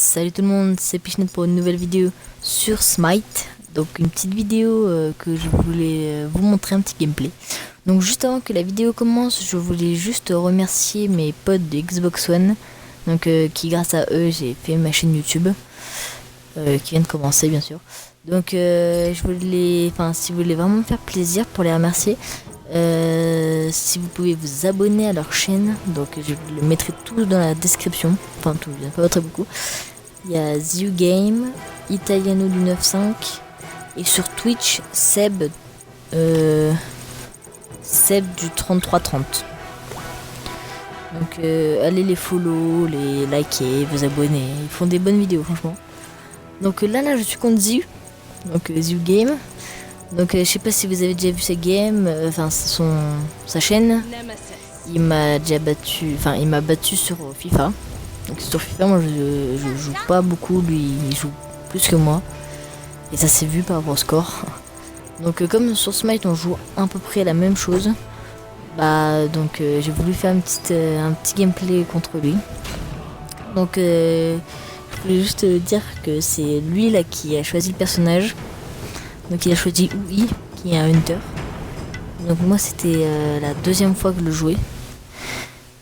Salut tout le monde, c'est Pichnet pour une nouvelle vidéo sur Smite. Donc une petite vidéo que je voulais vous montrer un petit gameplay. Donc juste avant que la vidéo commence, je voulais juste remercier mes potes de Xbox One. Donc qui grâce à eux j'ai fait ma chaîne YouTube. Qui vient de commencer bien sûr. Donc je voulais, si vous voulez vraiment me faire plaisir pour les remercier, si vous pouvez vous abonner à leur chaîne, donc je le mettrai tout dans la description, enfin tout, il n'y a pas très beaucoup. Il y a Ziu Game, Italiano du 95 et sur Twitch Seb du 3330. Donc allez les follow, les liker, vous abonner, ils font des bonnes vidéos franchement. Donc là je suis contre Ziu, donc Ziu Game. Donc je sais pas si vous avez déjà vu sa game, sa chaîne. Il m'a déjà battu, il m'a battu sur FIFA. Donc sur FIFA moi je joue pas beaucoup, lui il joue plus que moi. Et ça s'est vu par rapport au score. Donc comme sur Smite on joue à peu près la même chose. Donc j'ai voulu faire un petit gameplay contre lui. Donc je voulais juste dire que c'est lui là qui a choisi le personnage. Donc il a choisi UI, qui est un hunter. Donc moi c'était la deuxième fois que je le jouais.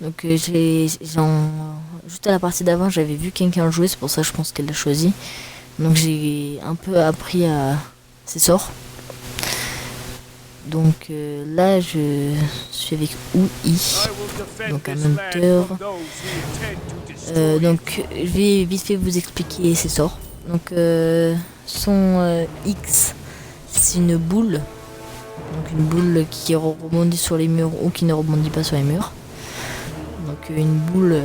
Donc juste à la partie d'avant j'avais vu quelqu'un le jouer, c'est pour ça que je pense qu'elle l'a choisi. Donc j'ai un peu appris ses sorts. Donc là je suis avec UI, donc un hunter. Donc je vais vite fait vous expliquer ses sorts. Donc son X, c'est une boule, donc une boule qui rebondit sur les murs ou qui ne rebondit pas sur les murs. Donc une boule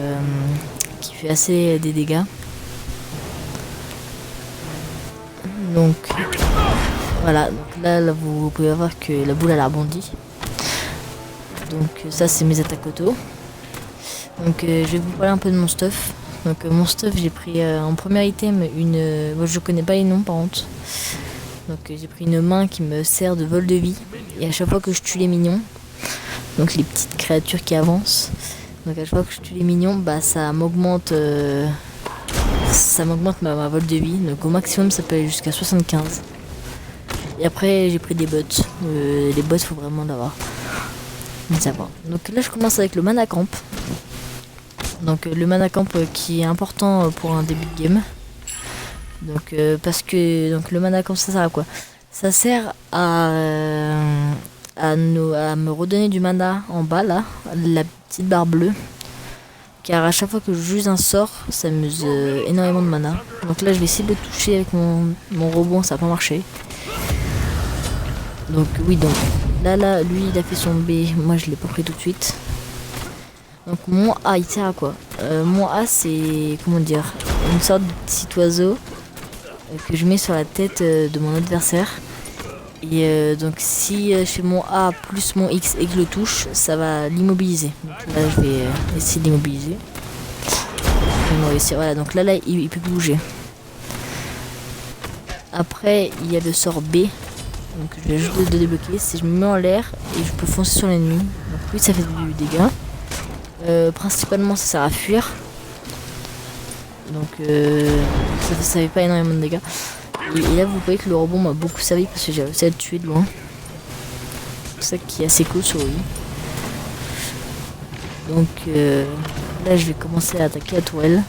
qui fait assez des dégâts. Donc voilà, donc là vous pouvez voir que la boule elle a rebondi. Donc ça c'est mes attaques auto. Donc je vais vous parler un peu de mon stuff. Donc mon stuff, j'ai pris en premier item je connais pas les noms par contre. Donc j'ai pris une main qui me sert de vol de vie. Et à chaque fois que je tue les minions, donc les petites créatures qui avancent, donc à chaque fois que je tue les minions, ça m'augmente ma vol de vie. Donc au maximum ça peut aller jusqu'à 75. Et après j'ai pris des bots. Les bots faut vraiment l'avoir. Donc là je commence avec le mana camp. Donc le mana camp qui est important pour un début de game. Donc parce que le mana camp ça sert à quoi? Ça sert à me redonner du mana en bas là, la petite barre bleue. Car à chaque fois que je use un sort, ça m'use énormément de mana. Donc là je vais essayer de le toucher avec mon rebond, ça va pas marcher. Donc oui, donc là lui il a fait son B, moi je l'ai pas pris tout de suite. Donc mon A il sert à quoi? Mon A c'est une sorte de petit oiseau que je mets sur la tête de mon adversaire. Et donc si je fais mon A plus mon X et que je le touche, ça va l'immobiliser. Donc là je vais essayer de l'immobiliser. Voilà, donc là il peut bouger. Après il y a le sort B. Donc je vais juste le débloquer. Si je me mets en l'air et je peux foncer sur l'ennemi. Donc oui ça fait du dégât. Principalement ça sert à fuir. Donc ça fait pas énormément de dégâts. Et là vous voyez que le rebond m'a beaucoup servi parce que j'ai réussi à le tuer de loin. C'est ça qui est assez cool sur lui. Donc là je vais commencer à attaquer la tourelle.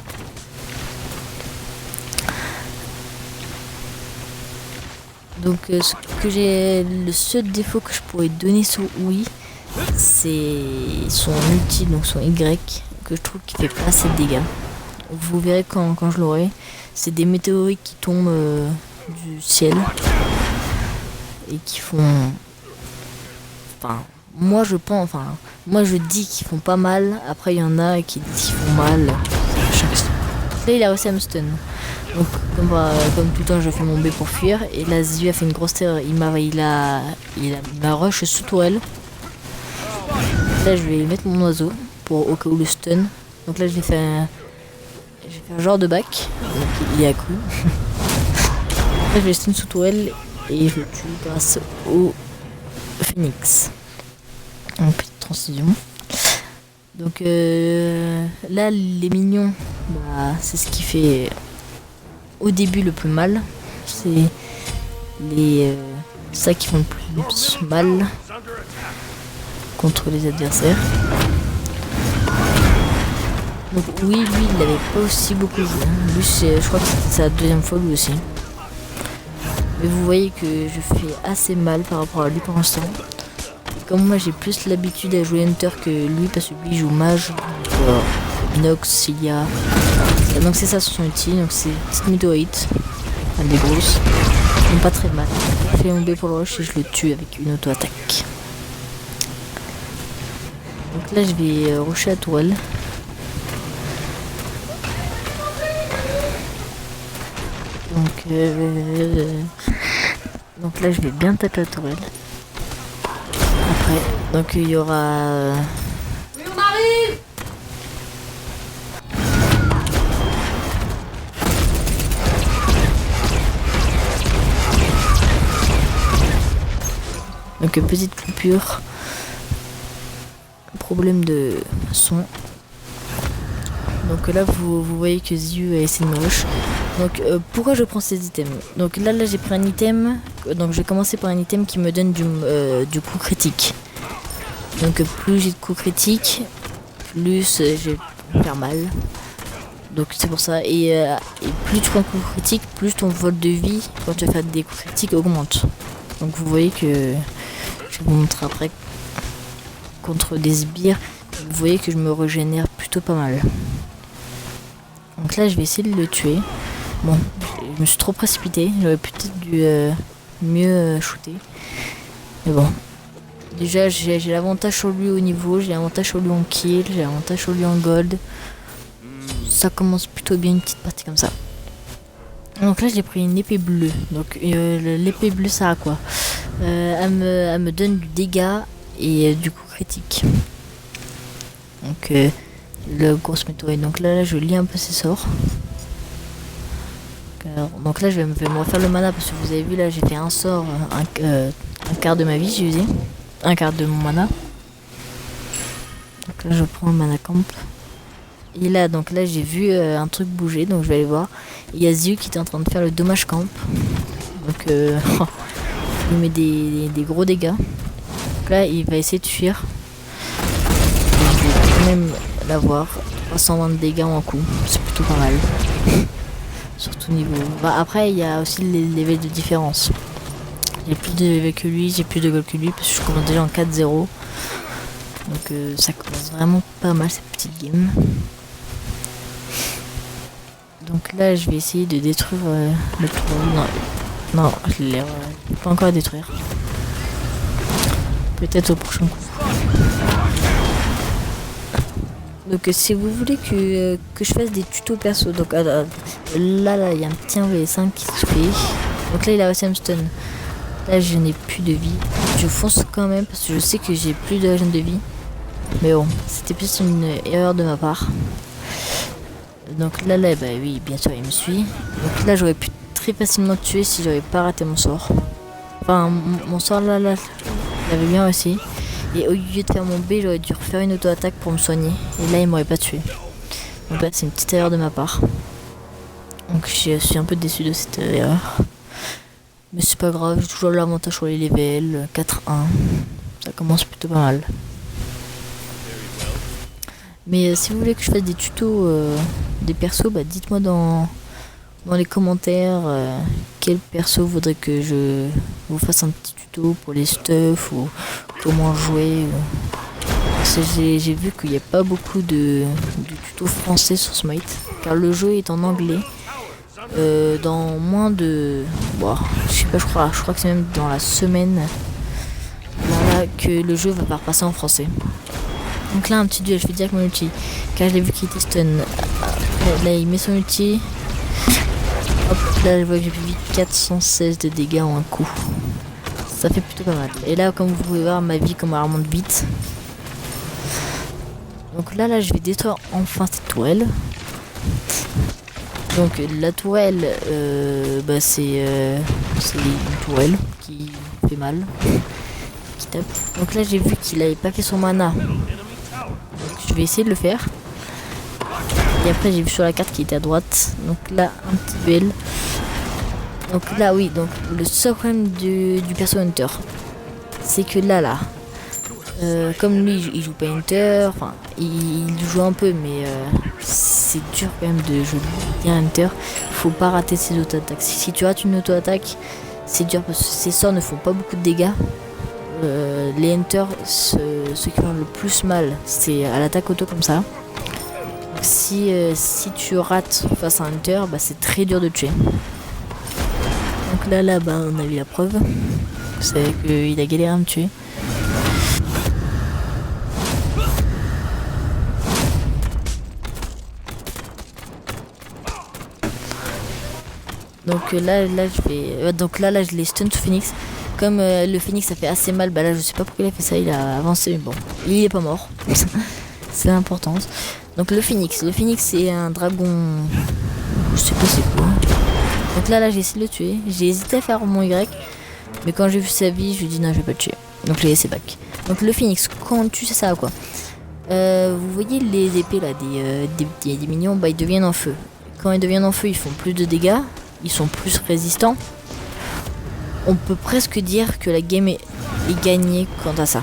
Donc le seul défaut que je pourrais donner sur Oui, c'est son ulti, donc son Y, que je trouve qu'il fait pas assez de dégâts. Vous verrez quand je l'aurai. C'est des météorites qui tombent du ciel et qui font. Moi je dis qu'ils font pas mal. Après il y en a qui disent qu'ils font mal. Là il a réussi à me stun. Donc comme tout le temps je fais mon B pour fuir. Et là Ziu a fait une grosse erreur. Il m'a rush sous tourelle. Là je vais mettre mon oiseau pour au cas où le stun. Donc là je vais faire un genre de bac. Donc il est à coup. Là je vais stun sous tourelle et je le tue grâce au Phoenix. Une petite transition. Donc là les minions, c'est ce qui fait au début le plus mal. C'est les ça qui font le plus mal contre les adversaires. Donc oui, lui il n'avait pas aussi beaucoup joué. Lui je crois que c'était sa deuxième fois lui aussi. Mais vous voyez que je fais assez mal par rapport à lui pour l'instant. Comme moi j'ai plus l'habitude à jouer Hunter que lui parce que lui il joue mage, Nox, Cilia. Donc c'est ça son outil, donc c'est une petite météorite, enfin des grosses, qui pas très mal. Je fais mon B pour le rush et je le tue avec une auto-attaque. Donc là je vais rusher la tourelle. Donc là je vais bien taper la tourelle. Après, donc il y aura... Oui, on arrive. Donc petite coupure. Problème de son. Donc là vous voyez que Ziu a essayé de me rush. Donc pourquoi je prends ces items? Donc là j'ai pris un item. Donc je vais commencer par un item qui me donne du coup critique. Donc plus j'ai de coups critiques, plus je vais me faire mal. Donc c'est pour ça. Et plus tu prends un coup critique, plus ton vol de vie quand tu vas faire des coups critiques augmente. Donc vous voyez que je vais vous montrer après contre des sbires. Vous voyez que je me régénère plutôt pas mal. Donc là je vais essayer de le tuer. Bon, je me suis trop précipité. J'aurais peut-être dû mieux shooter. Mais bon. Déjà j'ai l'avantage sur lui au niveau, j'ai l'avantage sur lui en kill, j'ai l'avantage sur lui en gold. Ça commence plutôt bien une petite partie comme ça. Donc là j'ai pris une épée bleue. Donc l'épée bleue ça a quoi? Elle me donne du dégât et du coup critique. Donc le gros météorite. Donc là je lis un peu ses sorts. Donc là je vais me refaire le mana parce que vous avez vu là j'ai fait un sort, un quart de ma vie j'ai usé. Un quart de mon mana. Donc là je prends le mana camp. Et là donc là j'ai vu un truc bouger donc je vais aller voir. Il y a Ziu qui était en train de faire le dommage camp. Donc il met des gros dégâts. Donc là il va essayer de fuir. Et je vais quand même l'avoir. 320 de dégâts en coup. C'est plutôt pas mal. Surtout niveau. Bah, après il y a aussi les levels de différence. J'ai plus de level que lui, j'ai plus de gold que lui parce que je commence déjà en 4-0. Donc ça commence vraiment pas mal cette petite game. Donc là je vais essayer de détruire le trône. Non, je l'ai pas encore à détruire. Peut-être au prochain coup. Donc si vous voulez que je fasse des tutos perso, donc là il y a un petit 1v5 qui se fait. Donc là il a réussi à me stun. Là je n'ai plus de vie. Je fonce quand même parce que je sais que j'ai plus de régène de vie. Mais bon, c'était plus une erreur de ma part. Donc là bah oui, bien sûr il me suit. Donc là j'aurais pu très facilement tuer si j'avais pas raté mon sort. Enfin mon sort là, j'avais bien réussi. Et au lieu de faire mon B, j'aurais dû refaire une auto-attaque pour me soigner. Et là il m'aurait pas tué. Donc là c'est une petite erreur de ma part. Donc je suis un peu déçu de cette erreur. Mais c'est pas grave, j'ai toujours l'avantage sur les levels, 4-1. Ça commence plutôt pas mal. Mais si vous voulez que je fasse des tutos des persos, bah dites-moi dans les commentaires quel perso voudrait que je vous fasse un petit tuto pour les stuff ou comment jouer. J'ai vu qu'il n'y a pas beaucoup de tutos français sur Smite, car le jeu est en anglais. Dans moins de... Bon, je sais pas, je crois que c'est même dans la semaine voilà, que le jeu va pas repasser en français. Donc là un petit duel, je fais direct mon ulti, car je l'ai vu qu'il était stun. Là il met son ulti. Hop, là je vois que j'ai plus vite 416 de dégâts en un coup. Ça fait plutôt pas mal. Et là comme vous pouvez voir ma vie comme elle remonte vite. Donc là je vais détruire enfin cette tourelle. Donc la tourelle, bah, c'est une tourelle qui fait mal, qui tape. Donc là j'ai vu qu'il avait pas fait son mana. Donc je vais essayer de le faire. Et après j'ai vu sur la carte qui était à droite. Donc là un petit duel. Donc là oui, donc le seul problème du perso Hunter, c'est que là, comme lui il joue pas Hunter, enfin il joue un peu mais c'est dur quand même de jouer bien Hunter. Faut pas rater ses auto-attaques. Si tu rates une auto-attaque, c'est dur parce que ses sorts ne font pas beaucoup de dégâts. Les Hunters, ceux qui ont le plus mal, c'est à l'attaque auto comme ça. Donc si tu rates face à un Hunter, bah, c'est très dur de tuer. Donc là bah, on a eu la preuve. C'est qu'il a galéré à me tuer. Donc là je vais. Donc là je l'ai stun sous Phoenix. Comme le Phoenix ça fait assez mal, bah là je sais pas pourquoi il a fait ça, il a avancé, mais bon, il est pas mort. C'est l'important. Donc le Phoenix c'est un dragon. Je sais pas c'est quoi. Donc là j'ai essayé de le tuer. J'ai hésité à faire mon Y, mais quand j'ai vu sa vie, je lui ai dit non, je vais pas le tuer. Donc je l'ai laissé back. Donc le Phoenix, quand tu sais ça à quoi vous voyez les épées là des minions, bah ils deviennent en feu. Quand ils deviennent en feu, ils font plus de dégâts, ils sont plus résistants. On peut presque dire que la game est gagnée quant à ça.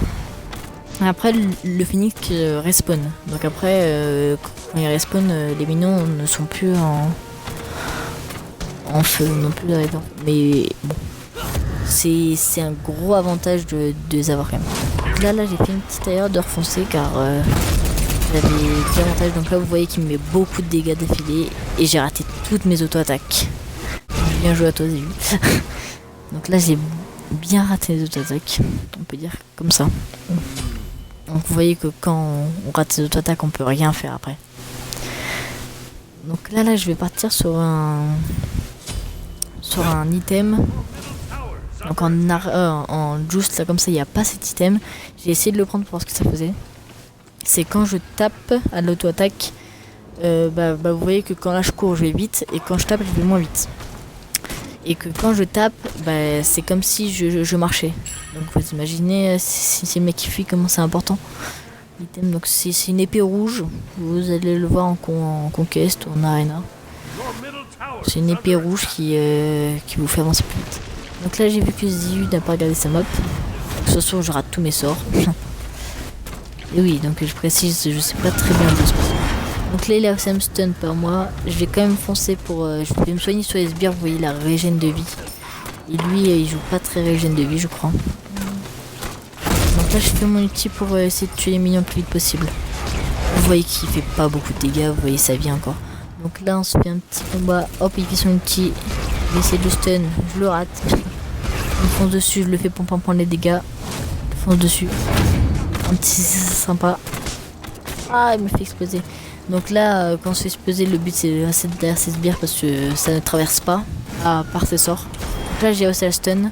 Après le Phoenix respawn. Donc après quand il respawn, les minions ne sont plus en feu non plus. Mais bon, c'est un gros avantage de les avoir quand même. Là j'ai fait une petite erreur de refoncer car j'avais des avantages. Donc là vous voyez qu'il me met beaucoup de dégâts d'affilée et j'ai raté toutes mes auto-attaques. Bien joué à toi Zéu. Donc là j'ai bien raté les auto-attaques, on peut dire comme ça. Donc vous voyez que quand on rate les auto-attaques, on peut rien faire après. Donc là je vais partir sur un item. Donc en juice là comme ça il n'y a pas cet item. J'ai essayé de le prendre pour voir ce que ça faisait. C'est quand je tape à l'auto-attaque, bah vous voyez que quand là je cours je vais vite et quand je tape je vais moins vite. Et que quand je tape, bah, c'est comme si je marchais. Donc vous imaginez si c'est le mec qui fuit, comment c'est important. L'item, donc c'est une épée rouge. Vous allez le voir en conquest ou en arena. C'est une épée rouge qui vous fait avancer plus vite. Donc là j'ai vu que Ziu n'a pas regardé sa map. Donc ce soir je rate tous mes sorts. Et oui, donc je précise, je sais pas très bien de ce passé. Donc là il a Sam stun par moi. Je vais quand même foncer pour. Je vais me soigner sur les sbires, vous voyez la régène de vie. Et lui il joue pas très régène de vie je crois. Donc là je fais mon ulti pour essayer de tuer les minions le plus vite possible. Vous voyez qu'il fait pas beaucoup de dégâts, vous voyez sa vie encore. Donc là on se fait un petit combat, hop il fait son ulti. Je vais essayer de le stun, je le rate. Je me fonce dessus, je le fais pour pas prendre les dégâts. Je fonce dessus. Un petit sympa. Ah il me fait exploser. Donc là, quand on se fait exploser, le but c'est de rester derrière ses sbires parce que ça ne traverse pas, à part ses sorts. Donc là, j'ai aussi la stun.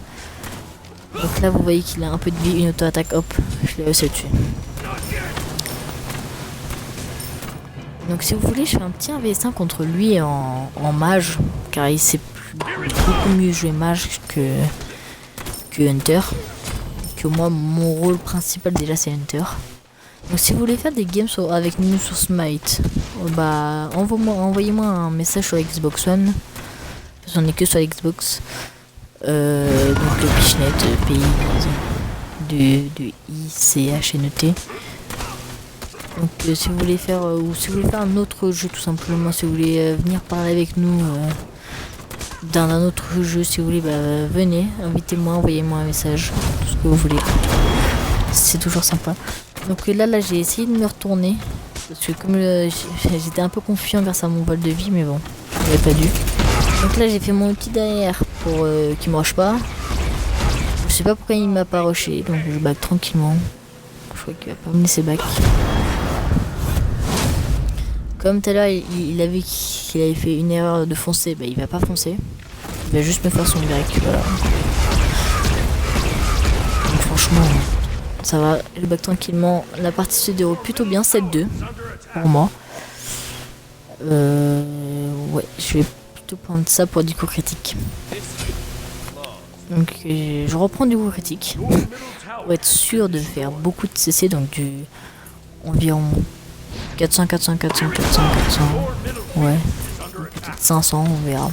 Donc là, vous voyez qu'il a un peu de vie, une auto-attaque, hop, je l'ai aussi tué. Donc si vous voulez, je fais un petit 1v1 contre lui en mage, car il sait beaucoup mieux jouer mage que Hunter. Que moi, mon rôle principal déjà c'est Hunter. Donc si vous voulez faire des games avec nous sur Smite, bah envoyez-moi un message sur Xbox One. Parce qu'on est que sur Xbox. Donc le Pichnet, de ICHNET. Donc si vous voulez faire ou si vous voulez faire un autre jeu tout simplement, si vous voulez venir parler avec nous dans un autre jeu, si vous voulez, bah venez, invitez-moi, envoyez-moi un message, tout ce que vous voulez. C'est toujours sympa. Donc là j'ai essayé de me retourner parce que comme j'étais un peu confiant grâce à mon vol de vie, mais bon, j'aurais pas dû. Donc là j'ai fait mon outil derrière pour qu'il me rush pas. Je sais pas pourquoi il m'a pas rushé, donc je back tranquillement. Je crois qu'il va pas me laisser back. Comme tout à l'heure il a vu qu'il avait fait une erreur de foncer, bah il va pas foncer. Il va juste me faire son Y, voilà. Donc, franchement ça va, je back tranquillement. La partie se déroule plutôt bien, 7-2 pour moi. Ouais, je vais plutôt prendre ça pour du coup critique. Donc je reprends du coup critique pour être sûr de faire beaucoup de CC, donc du environ 400, 400, 400, 400, 400. Ouais. Peut-être 500, on verra.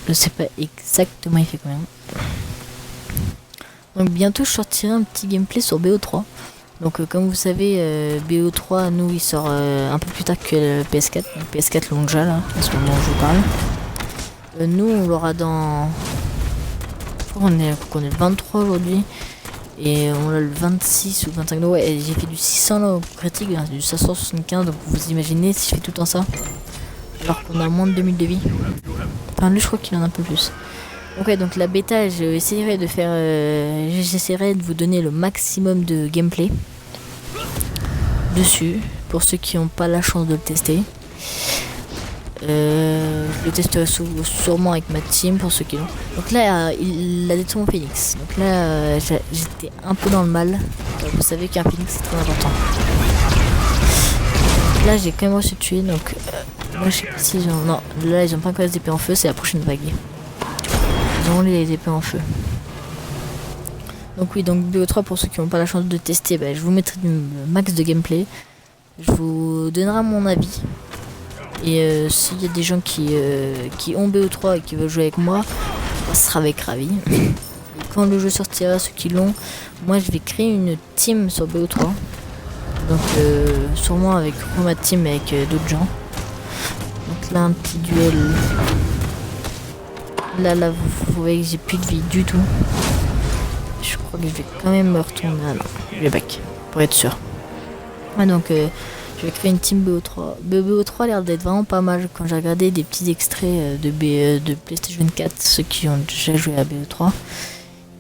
Je sais pas exactement il fait combien. Donc bientôt je sortirai un petit gameplay sur BO3. Donc comme vous savez, BO3 nous il sort un peu plus tard que le PS4. Donc, PS4 l'ont déjà là, à ce moment où je vous parle. Nous on l'aura dans... Je crois qu'on est le 23 aujourd'hui. Et on l'a le 26 ou 25. Donc, ouais, j'ai fait du 600 là au critique, hein, du 575. Donc vous imaginez si je fais tout le temps ça. Alors qu'on a moins de 2000 de vie. Enfin lui je crois qu'il en a un peu plus. Ok, donc la bêta, j'essaierai de faire, j'essaierai de vous donner le maximum de gameplay dessus pour ceux qui n'ont pas la chance de le tester. Je le testerai sûrement avec ma team pour ceux qui l'ont. Donc là, il a détruit mon Phoenix. Donc là, j'étais un peu dans le mal. Vous savez qu'un Phoenix c'est très important. Là, j'ai quand même reçu tuer. Donc, moi je sais pas si ont... Non, là ils ont pas encore les épées en feu, c'est la prochaine vague. Ils ont les épées en feu. Donc oui, donc BO3 pour ceux qui n'ont pas la chance de tester, bah, je vous mettrai le max de gameplay. Je vous donnerai mon avis. Et s'il y a des gens qui ont BO3 et qui veulent jouer avec moi, ça sera avec ravi. Et quand le jeu sortira, ceux qui l'ont, moi je vais créer une team sur BO3. Donc sûrement avec ma team et avec d'autres gens. Donc là un petit duel. Là vous voyez que j'ai plus de vie du tout. Je crois que je vais quand même me retourner. Ah non, je vais back pour être sûr. Ah donc je vais créer une team BO3. BO3 a l'air d'être vraiment pas mal. Quand j'ai regardé des petits extraits de PlayStation 4, ceux qui ont déjà joué à BO3,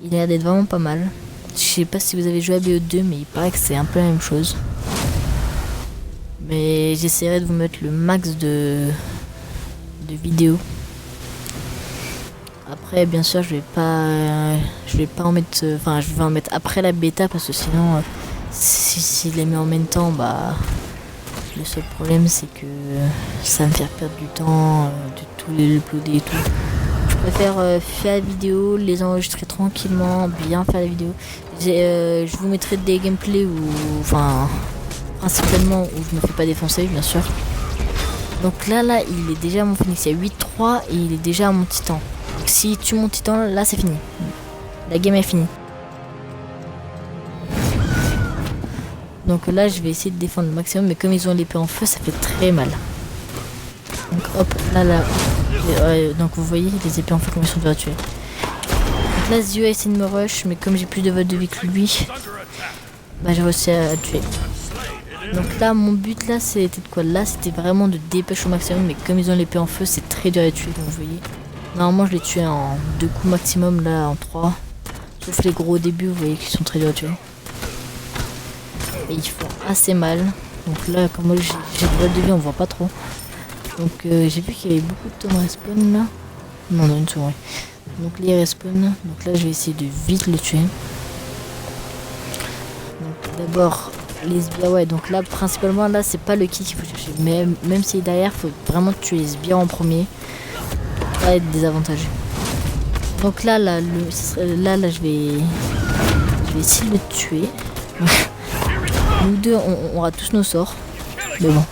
il a l'air d'être vraiment pas mal. Je sais pas si vous avez joué à BO2, mais il paraît que c'est un peu la même chose. Mais j'essaierai de vous mettre le max de vidéos. Après, bien sûr, je vais pas en mettre. Enfin, je vais en mettre après la bêta parce que sinon, si je les mets en même temps, bah. Le seul problème, c'est que ça va me faire perdre du temps de tout les uploader et tout. Je préfère faire la vidéo, les enregistrer tranquillement, bien faire la vidéo. Je vous mettrai des gameplays où. Enfin. Principalement où je me fais pas défoncer, bien sûr. Donc là, il est déjà à mon Phoenix. Il y a 8-3 et il est déjà à mon Titan. Donc s'il tue mon Titan, là c'est fini. La game est finie. Donc là, je vais essayer de défendre le maximum, mais comme ils ont l'épée en feu, ça fait très mal. Donc hop, là. Donc vous voyez les épées en feu comme ils sont durs à tuer. Donc là, Zio a essayé de me rush, mais comme j'ai plus de vote de vie que lui, bah j'ai réussi à tuer. Donc là, mon but là, c'était de quoi? Là, c'était vraiment de dépêcher au maximum, mais comme ils ont l'épée en feu, c'est très dur à tuer, donc vous voyez. Normalement, je les tue en 2 coups maximum, là en 3. Sauf les gros au début, vous voyez qu'ils sont très durs à tuer. Et ils font assez mal. Donc là, comme moi j'ai de vote de vie, on voit pas trop. Donc j'ai vu qu'il y avait beaucoup de temps de respawn là. Non, une souris. Donc là, il respawn. Donc là, je vais essayer de vite le tuer. Donc d'abord... les sbires, ouais, donc là principalement là c'est pas le kill qu'il faut chercher, mais même si derrière faut vraiment tuer les sbires en premier pour pas être désavantagé. Donc là je vais essayer de le tuer. Nous deux on aura tous nos sorts, mais bon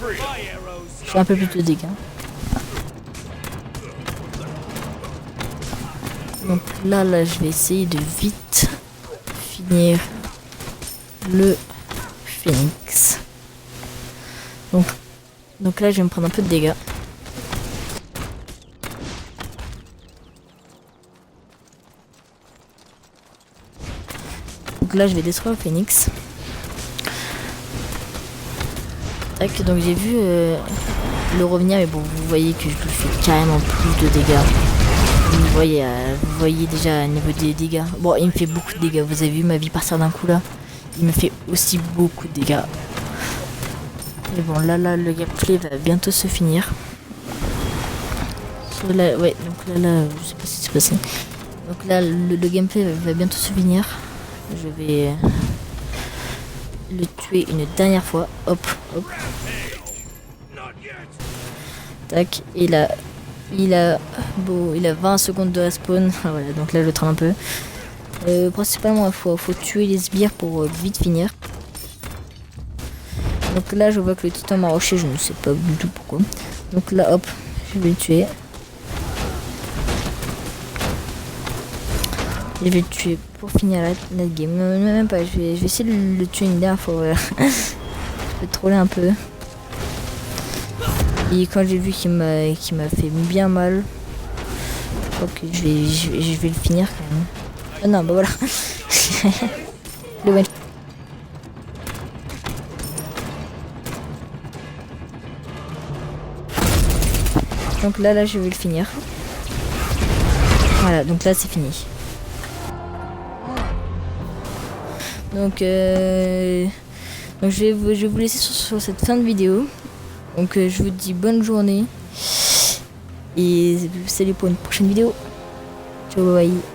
je fais un peu plus de dégâts. Donc là je vais essayer de vite finir le Phoenix. Donc là je vais me prendre un peu de dégâts. Donc là je vais détruire le Phoenix. Tac, donc j'ai vu le revenir, mais bon vous voyez que je lui fais carrément plus de dégâts. Vous voyez déjà au niveau des dégâts. Bon, il me fait beaucoup de dégâts, vous avez vu ma vie partir d'un coup là. Il me fait aussi beaucoup de dégâts. Et bon, là, le gameplay va bientôt se finir. Là, ouais, donc là, je sais pas ce qui s'est passé. Donc là, le gameplay va bientôt se finir. Je vais le tuer une dernière fois. Hop, hop. Tac, et là, il a 20 secondes de respawn. Voilà, donc là, je traîne un peu. Principalement il faut tuer les sbires pour vite finir. Donc là, je vois que le titan m'a rushé, je ne sais pas du tout pourquoi. Donc là, hop, je vais le tuer. Je vais le tuer pour finir la game. Non, même pas, je vais essayer de le tuer une dernière fois. Voilà. Je vais troller un peu. Et quand j'ai vu qu'il m'a fait bien mal, je crois que je vais le finir quand même. Ah non, bah voilà. Le one. Donc là, je vais le finir. Voilà, donc là, c'est fini. Donc je vais vous laisser sur cette fin de vidéo. Donc je vous dis bonne journée. Et salut pour une prochaine vidéo. Ciao, bye bye.